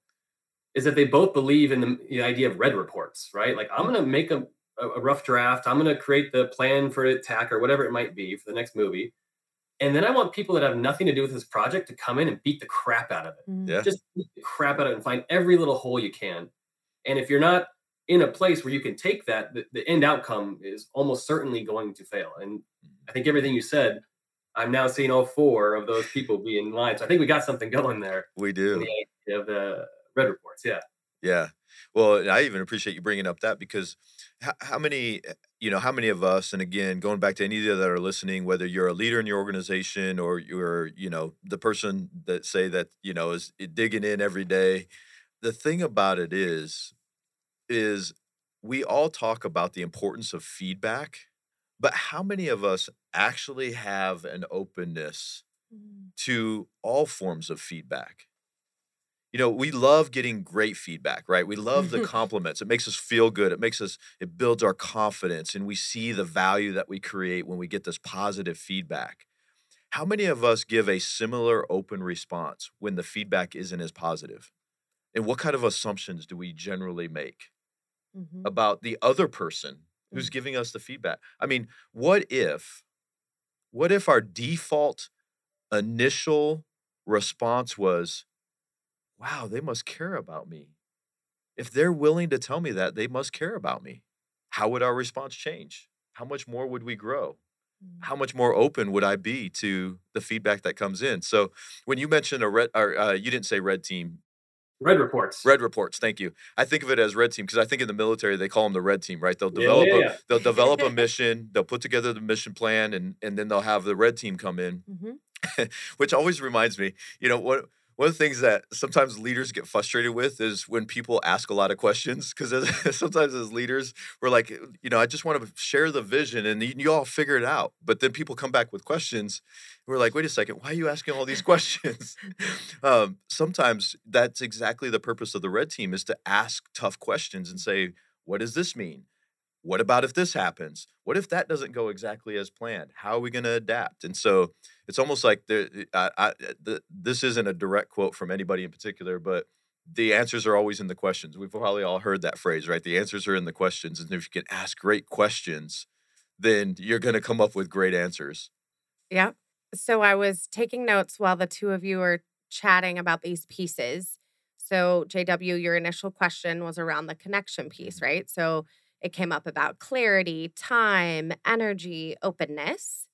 is that they both believe in the idea of red reports, right? Like, I'm going to make a rough draft. I'm going to create the plan for attack or whatever it might be for the next movie. And then I want people that have nothing to do with this project to come in and beat the crap out of it. Yeah. Just beat the crap out of it and find every little hole you can. And if you're not in a place where you can take that, the end outcome is almost certainly going to fail. And I think everything you said, I'm now seeing all four of those people be in line. So I think we got something going there. We In do. the idea of the red reports. Yeah. Yeah. Well, and I even appreciate you bringing up that because how many, how many of us, and again, going back to any of you that are listening, whether you're a leader in your organization or you're, the person that say that, is digging in every day. The thing about it is we all talk about the importance of feedback, but how many of us actually have an openness to all forms of feedback? We love getting great feedback, right? We love the compliments. It makes us feel good. It builds our confidence, and we see the value that we create when we get this positive feedback. How many of us give a similar open response when the feedback isn't as positive? And what kind of assumptions do we generally make about the other person who's giving us the feedback? I mean, what if our default initial response was, wow, they must care about me. If they're willing to tell me that, they must care about me. How would our response change? How much more would we grow? How much more open would I be to the feedback that comes in? So when you mentioned you didn't say red team. Red reports. Red reports, thank you. I think of it as red team because I think in the military they call them the red team, right? They'll Yeah. they'll develop a mission, they'll put together the mission plan, and then they'll have the red team come in, which always reminds me, one of the things that sometimes leaders get frustrated with is when people ask a lot of questions, because sometimes as leaders, we're like, I just want to share the vision and you all figure it out. But then people come back with questions. We're like, wait a second, why are you asking all these questions? Sometimes that's exactly the purpose of the red team, is to ask tough questions and say, what does this mean? What about if this happens? What if that doesn't go exactly as planned? How are we going to adapt? And so it's almost like this isn't a direct quote from anybody in particular, but the answers are always in the questions. We've probably all heard that phrase, right? The answers are in the questions. And if you can ask great questions, then you're going to come up with great answers. Yep. So I was taking notes while the two of you were chatting about these pieces. So JW, your initial question was around the connection piece, right? So it came up about clarity, time, energy, openness.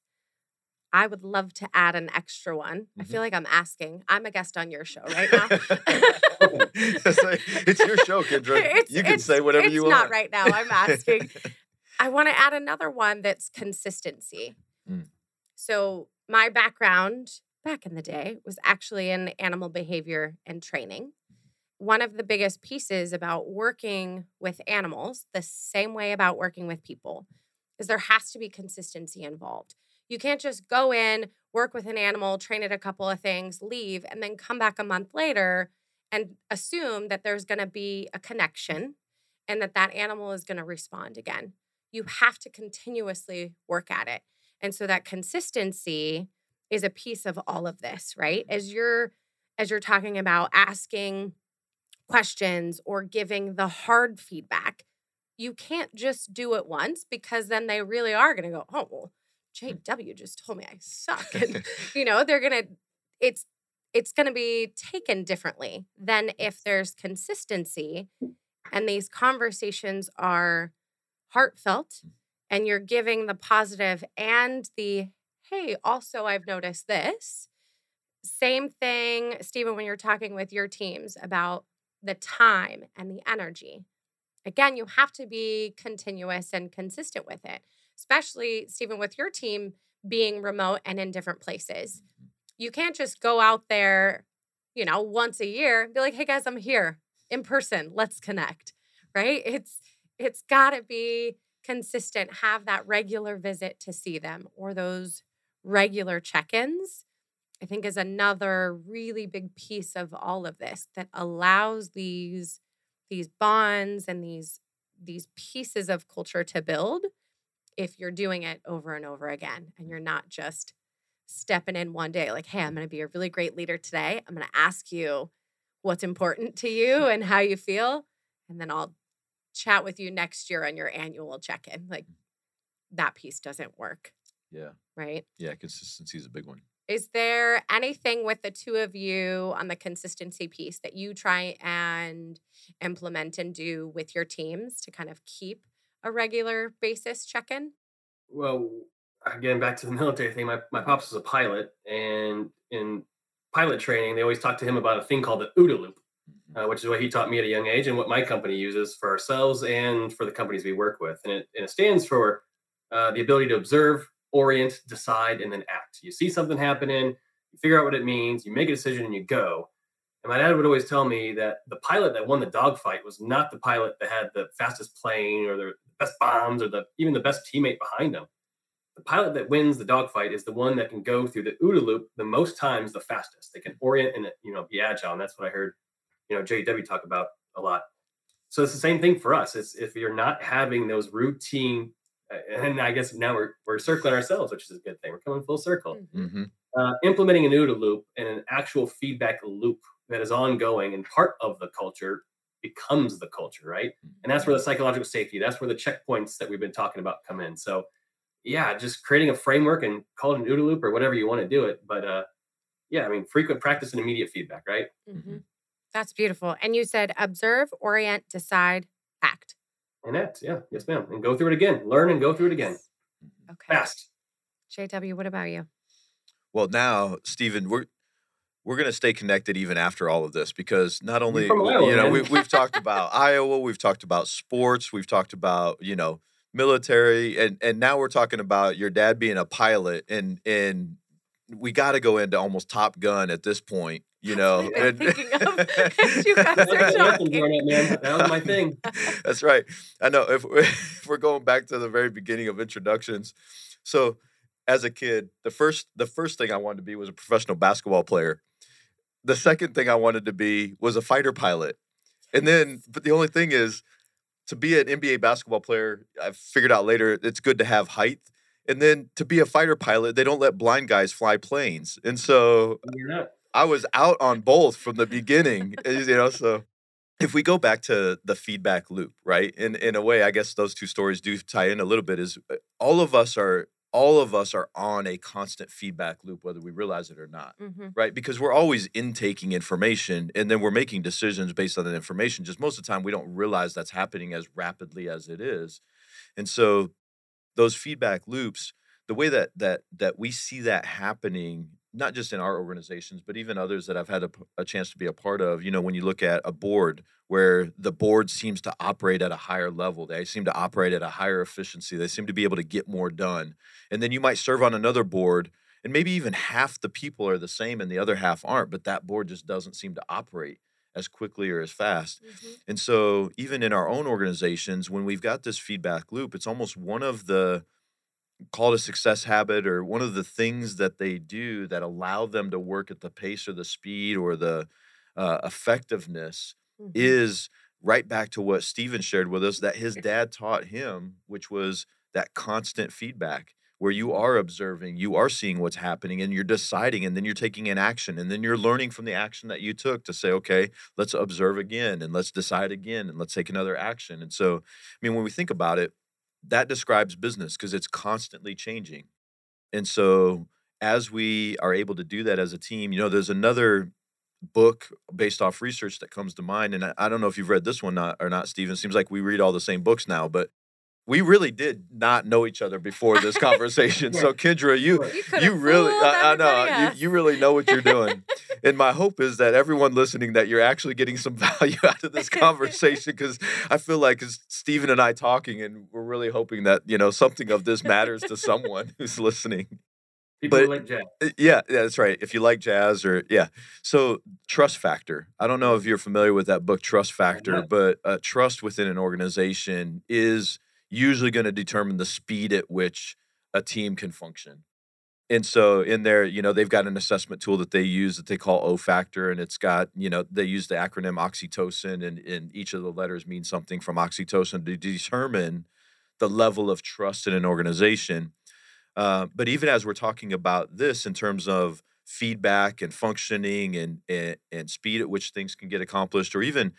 I would love to add an extra one. I feel like I'm asking. I'm a guest on your show right now. It's your show, Kindra. You can say whatever you want. It's not right now. I'm asking. I want to add another one that's consistency. So my background back in the day was actually in animal behavior and training. One of the biggest pieces about working with animals, the same way about working with people, is there has to be consistency involved. You can't just go in, work with an animal, train it a couple of things, leave, and then come back a month later and assume that there's going to be a connection and that animal is going to respond again. You have to continuously work at it. And so that consistency is a piece of all of this, right? As you're talking about asking questions or giving the hard feedback, you can't just do it once, because then they really are going to go, oh, well, JW just told me I suck. And, it's going to be taken differently than if there's consistency and these conversations are heartfelt and you're giving the positive and the, hey, also I've noticed this. Same thing, Stephen, when you're talking with your teams about the time and the energy. Again, you have to be continuous and consistent with it, especially, Stephen, with your team being remote and in different places. You can't just go out there, once a year and be like, hey guys, I'm here in person. Let's connect, right? It's got to be consistent. Have that regular visit to see them, or those regular check-ins, I think, is another really big piece of all of this that allows these bonds and these these pieces of culture to build if you're doing it over and over again and you're not just stepping in one day like, hey, I'm going to be a really great leader today. I'm going to ask you what's important to you and how you feel. And then I'll chat with you next year on your annual check-in. Like, that piece doesn't work. Yeah. Right? Yeah, consistency is a big one. Is there anything with the two of you on the consistency piece that you try and implement and do with your teams to kind of keep a regular basis check-in? Well, again, back to the military thing, my pops was a pilot, and in pilot training, they always talk to him about a thing called the OODA loop, which is what he taught me at a young age and what my company uses for ourselves and for the companies we work with. And it stands for the ability to observe, orient, decide, and then act. You see something happening, you figure out what it means, you make a decision, and you go. And my dad would always tell me that the pilot that won the dogfight was not the pilot that had the fastest plane or the best bombs or even the best teammate behind him. The pilot that wins the dogfight is the one that can go through the OODA loop the most times the fastest. They can orient and be agile. And that's what I heard JW talk about a lot. So it's the same thing for us. It's if you're not having those routine, and I guess now we're circling ourselves, which is a good thing. We're coming full circle. Mm-hmm. Implementing an OODA loop and an actual feedback loop that is ongoing and part of the culture becomes the culture, right? And that's where the psychological safety, that's where the checkpoints that we've been talking about come in. So yeah, just creating a framework and call it an OODA loop or whatever you want to do it. But frequent practice and immediate feedback, right? Mm-hmm. That's beautiful. And you said observe, orient, decide, act. And act, yeah. Yes, ma'am. And go through it again. Learn and go through it again. Okay. Fast. JW, what about you? Well, now, Stephen, we're going to stay connected even after all of this because not only, we've talked about Iowa, we've talked about sports, we've talked about, military, and now we're talking about your dad being a pilot, and we got to go into almost Top Gun at this point, I've been thinking of as you guys are talking. That was my thing. That's right. I know if we're going back to the very beginning of introductions. So as a kid, the first thing I wanted to be was a professional basketball player. The second thing I wanted to be was a fighter pilot. But the only thing is, to be an NBA basketball player, I figured out later, it's good to have height. And then to be a fighter pilot, they don't let blind guys fly planes. And so I was out on both from the beginning, so if we go back to the feedback loop, right? In a way, I guess those two stories do tie in a little bit, is all of us are on a constant feedback loop, whether we realize it or not, right? Because we're always intaking information and then we're making decisions based on that information. Just most of the time, we don't realize that's happening as rapidly as it is. And so those feedback loops, the way that we see that happening, not just in our organizations, but even others that I've had a chance to be a part of, when you look at a board where the board seems to operate at a higher level, they seem to operate at a higher efficiency, they seem to be able to get more done. And then you might serve on another board and maybe even half the people are the same and the other half aren't, but that board just doesn't seem to operate as quickly or as fast. And so even in our own organizations, when we've got this feedback loop, it's almost one of the, call it a success habit, or one of the things that they do that allow them to work at the pace or the speed or the effectiveness is right back to what Stephen shared with us that his dad taught him, which was that constant feedback where you are observing, you are seeing what's happening, and you're deciding, and then you're taking an action, and then you're learning from the action that you took to say, okay, let's observe again, and let's decide again, and let's take another action. And so, when we think about it, that describes business because it's constantly changing. And so as we are able to do that as a team, there's another book based off research that comes to mind. And I don't know if you've read this one or not, Stephen. It seems like we read all the same books now, but we really did not know each other before this conversation. So Kindra, you really, I know, you really know what you're doing. And my hope is that everyone listening, that you're actually getting some value out of this conversation, because I feel like it's Stephen and I talking, and we're really hoping that, something of this matters to someone who's listening. People who like jazz. Yeah, that's right. If you like jazz So trust factor. I don't know if you're familiar with that book, Trust Factor, but trust within an organization is usually going to determine the speed at which a team can function. And so in there, they've got an assessment tool that they use that they call O Factor, and it's got, they use the acronym oxytocin, and each of the letters means something from oxytocin to determine the level of trust in an organization. But even as we're talking about this in terms of feedback and functioning and speed at which things can get accomplished, or even,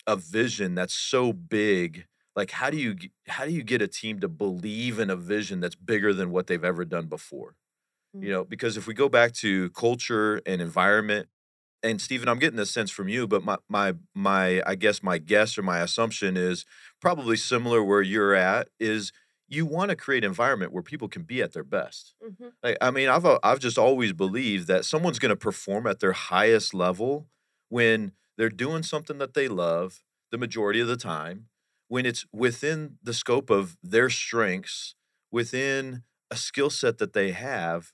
a vision that's so big, like how do you get a team to believe in a vision that's bigger than what they've ever done before? Because if we go back to culture and environment, and Stephen, I'm getting this sense from you, but my I guess my guess or my assumption is probably similar where you're at is you want to create an environment where people can be at their best. Mm-hmm. Like, I mean, I've just always believed that someone's going to perform at their highest level when they're doing something that they love the majority of the time, when it's within the scope of their strengths, within a skill set that they have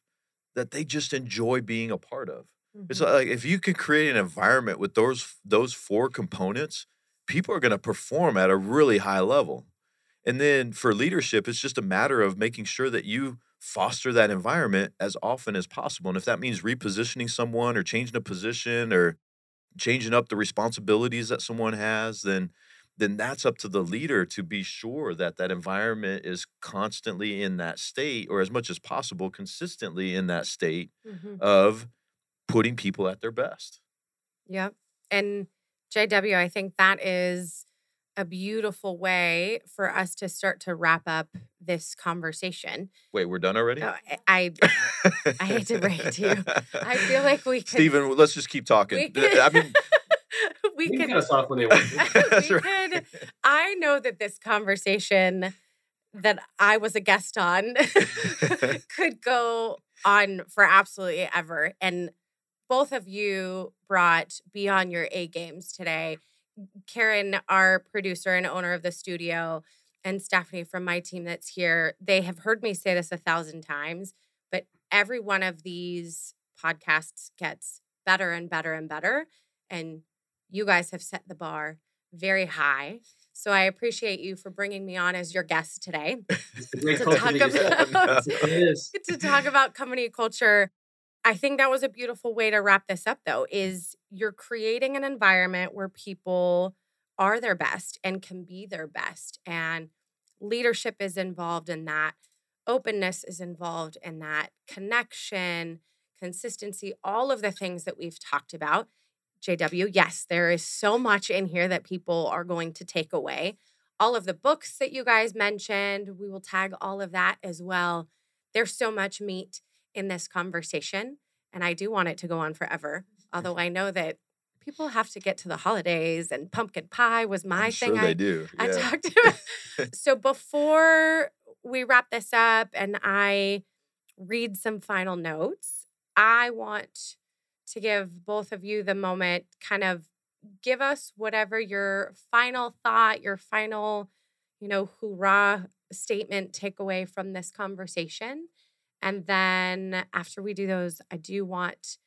that they just enjoy being a part of. It's Mm-hmm. like if you can create an environment with those four components, people are going to perform at a really high level. And then for leadership, it's just a matter of making sure that you foster that environment as often as possible. And if that means repositioning someone or changing a position or changing up the responsibilities that someone has, then that's up to the leader to be sure that that environment is constantly in that state, or as much as possible consistently in that state Mm-hmm. of putting people at their best. Yep. And JW, I think that is a beautiful way for us to start to wrap up this conversation. Wait, we're done already? I hate to break it to you. I feel like we could. Stephen, let's just keep talking. We I mean, we You can could. cut us off when they want to. that's We right. could. I know that this conversation that I was a guest on could go on for absolutely ever. And both of you brought beyond your A games today. Karen, our producer and owner of the studio, and Stephanie from my team that's here, they have heard me say this 1,000 times, but every one of these podcasts gets better and better and better. And you guys have set the bar very high. So I appreciate you for bringing me on as your guest today It's a great to culture talk that you set. about It is. to talk about company culture. I think that was a beautiful way to wrap this up, though, is you're creating an environment where people are their best and can be their best. And leadership is involved in that. Openness is involved in that. Connection, consistency, all of the things that we've talked about. JW, yes, there is so much in here that people are going to take away. All of the books that you guys mentioned, we will tag all of that as well. There's so much meat in this conversation, and I do want it to go on forever. Although I know that people have to get to the holidays, and pumpkin pie was my I'm thing. sure they do. I Yeah. talked about. So before we wrap this up and I read some final notes, I want to give both of you the moment, kind of give us whatever your final thought, your final, hoorah statement takeaway from this conversation. And then after we do those, I do want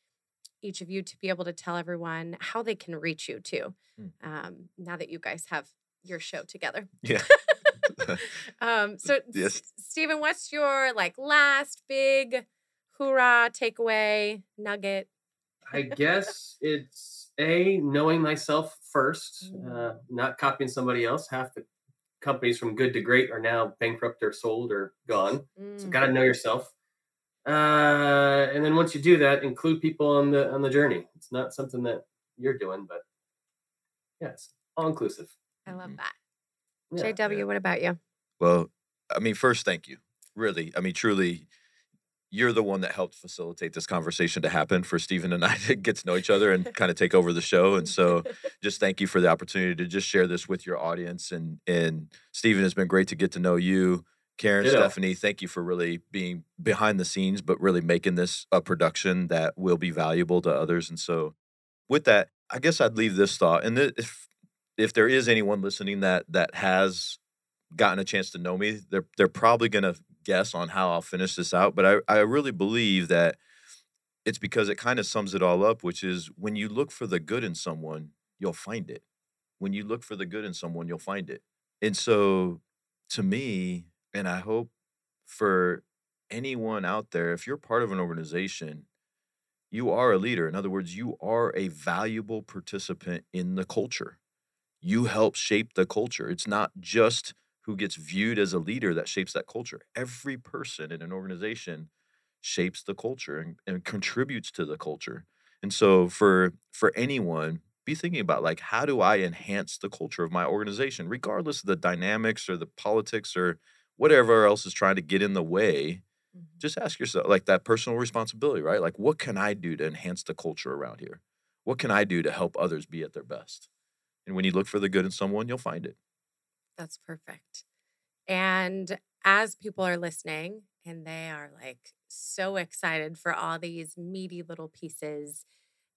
each of you to be able to tell everyone how they can reach you too. Now that you guys have your show together. Yeah. So Yes. Stephen, what's your last big hoorah takeaway nugget? I guess it's knowing myself first, not copying somebody else. Half the companies from good to great are now bankrupt or sold or gone. So got to know yourself. And then once you do that, include people on the journey. It's not something that you're doing, but yeah, it's all inclusive. I love that. Yeah. JW, what about you? Well, I mean, first, thank you. Really, I mean, truly, you're the one that helped facilitate this conversation to happen for Stephen and I to get to know each other and kind of take over the show. And so just thank you for the opportunity to just share this with your audience. And Stephen, it's been great to get to know you. Karen, Ditto. Stephanie, thank you for really being behind the scenes, but really making this a production that will be valuable to others. And so with that, I guess I'd leave this thought. And if there is anyone listening that has gotten a chance to know me, they're probably going to guess on how I'll finish this out. But I really believe that it's because it kind of sums it all up, which is when you look for the good in someone, you'll find it. When you look for the good in someone, you'll find it. And so to me, and I hope for anyone out there, if you're part of an organization, you are a leader. In other words, you are a valuable participant in the culture. You help shape the culture. It's not just who gets viewed as a leader that shapes that culture. Every person in an organization shapes the culture and contributes to the culture. And so for anyone, be thinking about like, how do I enhance the culture of my organization, regardless of the dynamics or the politics or whatever else is trying to get in the way. Just ask yourself, like, that personal responsibility, right? Like, what can I do to enhance the culture around here? What can I do to help others be at their best? And when you look for the good in someone, you'll find it. That's perfect. And as people are listening and they are like so excited for all these meaty little pieces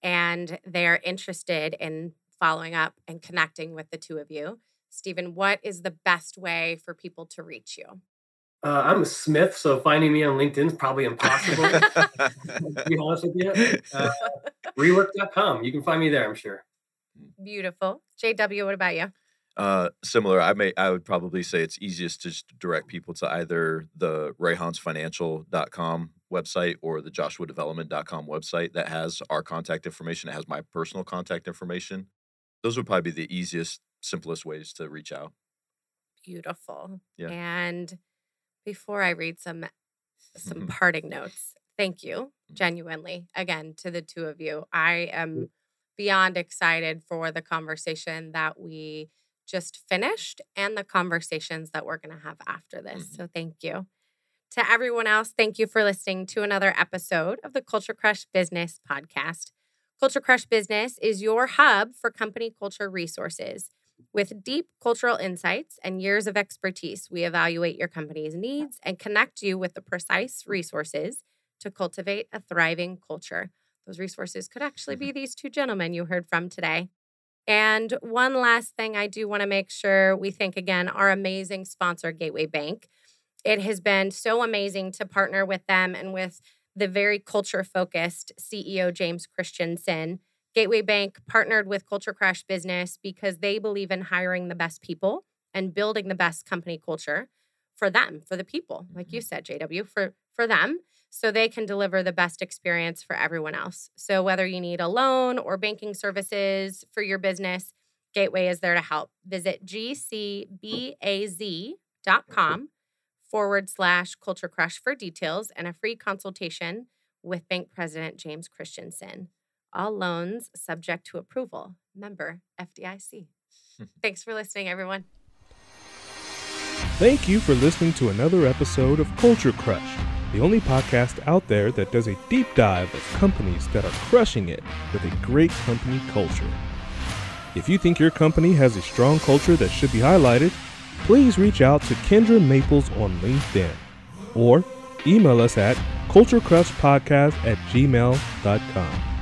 and they're interested in following up and connecting with the two of you, Stephen, what is the best way for people to reach you? I'm a Smith, so finding me on LinkedIn is probably impossible. To be honest with you. Rework.com. You can find me there, I'm sure. Beautiful. JW, what about you? Similar. I would probably say it's easiest to just direct people to either the rayhansfinancial.com website or the joshuadevelopment.com website that has our contact information. It has my personal contact information. Those would probably be the easiest, simplest ways to reach out. Beautiful. Yeah. And before I read some parting notes, thank you genuinely again to the two of you. I am beyond excited for the conversation that we just finished and the conversations that we're going to have after this. So thank you. To everyone else, thank you for listening to another episode of the Culture Crush Business Podcast. Culture Crush Business is your hub for company culture resources. With deep cultural insights and years of expertise, we evaluate your company's needs and connect you with the precise resources to cultivate a thriving culture. Those resources could actually be these two gentlemen you heard from today. And one last thing, I do want to make sure we thank again our amazing sponsor, Gateway Bank. It has been so amazing to partner with them and with the very culture-focused CEO, James Christensen. Gateway Bank partnered with Culture Crush Business because they believe in hiring the best people and building the best company culture for them, for the people, like you said, JW, for them, so they can deliver the best experience for everyone else. So whether you need a loan or banking services for your business, Gateway is there to help. Visit gcbaz.com/Culture Crush for details and a free consultation with Bank President James Christensen. All loans subject to approval. Member FDIC. Thanks for listening, everyone. Thank you for listening to another episode of Culture Crush, the only podcast out there that does a deep dive of companies that are crushing it with a great company culture. If you think your company has a strong culture that should be highlighted, please reach out to Kindra Maples on LinkedIn or email us at culturecrushpodcast@gmail.com.